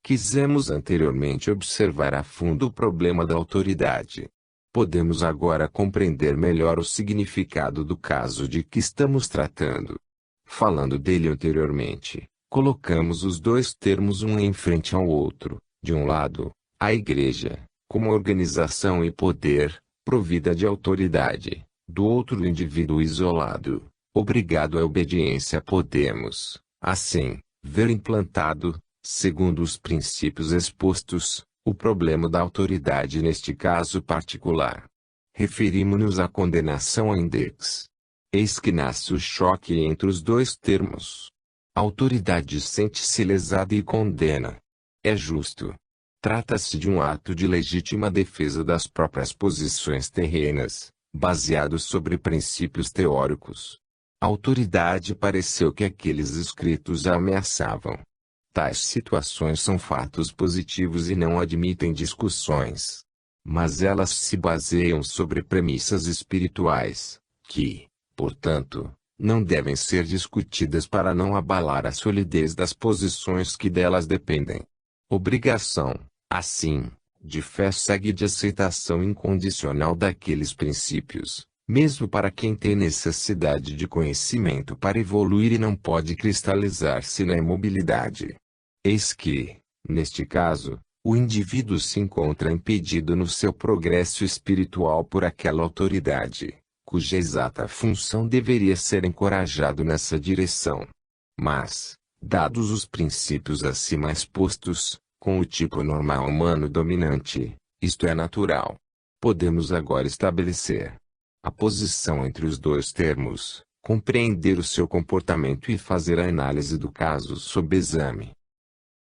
Quisemos anteriormente observar a fundo o problema da autoridade. Podemos agora compreender melhor o significado do caso de que estamos tratando. Falando dele anteriormente, colocamos os dois termos um em frente ao outro. De um lado, a Igreja, como organização e poder, provida de autoridade. Do outro, o indivíduo isolado, obrigado à obediência. Podemos, assim, ver implantado, segundo os princípios expostos, o problema da autoridade neste caso particular. Referimos-nos à condenação a index. Eis que nasce o choque entre os dois termos. A autoridade sente-se lesada e condena. É justo. Trata-se de um ato de legítima defesa das próprias posições terrenas, baseado sobre princípios teóricos. A autoridade pareceu que aqueles escritos a ameaçavam. Tais situações são fatos positivos e não admitem discussões. Mas elas se baseiam sobre premissas espirituais, que, portanto, não devem ser discutidas para não abalar a solidez das posições que delas dependem. Obrigação, assim, de fé segue de aceitação incondicional daqueles princípios, mesmo para quem tem necessidade de conhecimento para evoluir e não pode cristalizar-se na imobilidade. Eis que, neste caso, o indivíduo se encontra impedido no seu progresso espiritual por aquela autoridade, cuja exata função deveria ser encorajado nessa direção. Mas, dados os princípios acima expostos, com o tipo normal humano dominante, isto é natural, podemos agora estabelecer a posição entre os dois termos, compreender o seu comportamento e fazer a análise do caso sob exame.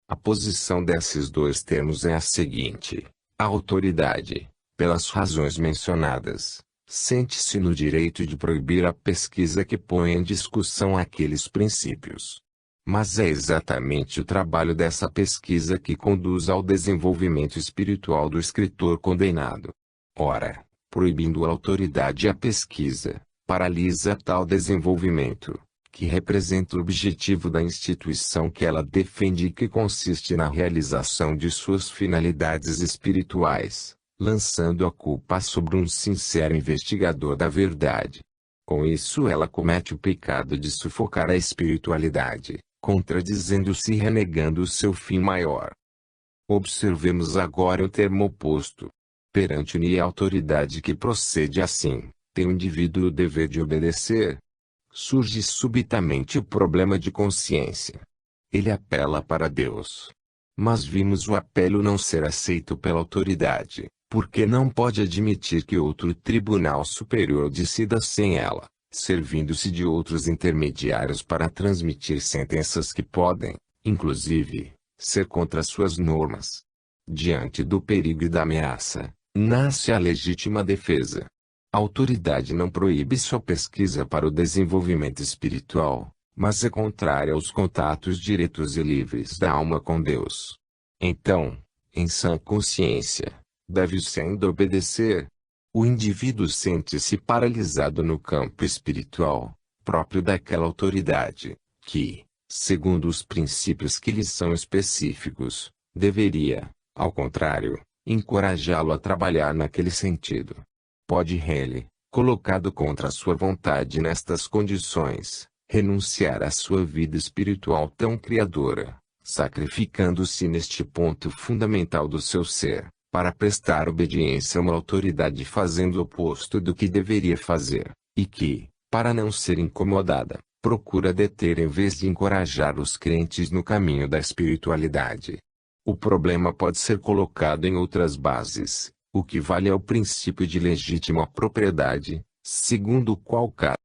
A posição desses dois termos é a seguinte: a autoridade, pelas razões mencionadas, sente-se no direito de proibir a pesquisa que põe em discussão aqueles princípios. Mas é exatamente o trabalho dessa pesquisa que conduz ao desenvolvimento espiritual do escritor condenado. Ora, proibindo a autoridade a pesquisa, paralisa tal desenvolvimento, que representa o objetivo da instituição que ela defende e que consiste na realização de suas finalidades espirituais, lançando a culpa sobre um sincero investigador da verdade. Com isso ela comete o pecado de sufocar a espiritualidade, contradizendo-se e renegando o seu fim maior. Observemos agora o termo oposto. Perante a autoridade que procede assim, tem o indivíduo o dever de obedecer. Surge subitamente o problema de consciência. Ele apela para Deus. Mas vimos o apelo não ser aceito pela autoridade, porque não pode admitir que outro tribunal superior decida sem ela, servindo-se de outros intermediários para transmitir sentenças que podem, inclusive, ser contra suas normas. Diante do perigo e da ameaça, nasce a legítima defesa. A autoridade não proíbe sua pesquisa para o desenvolvimento espiritual, mas é contrária aos contatos diretos e livres da alma com Deus. Então, em sã consciência, deve-se ainda obedecer. O indivíduo sente-se paralisado no campo espiritual, próprio daquela autoridade, que, segundo os princípios que lhe são específicos, deveria, ao contrário, encorajá-lo a trabalhar naquele sentido. Pode ele, colocado contra a sua vontade nestas condições, renunciar à sua vida espiritual tão criadora, sacrificando-se neste ponto fundamental do seu ser, para prestar obediência a uma autoridade fazendo o oposto do que deveria fazer, e que, para não ser incomodada, procura deter em vez de encorajar os crentes no caminho da espiritualidade. O problema pode ser colocado em outras bases, o que vale é o princípio de legítima propriedade, segundo o qual cada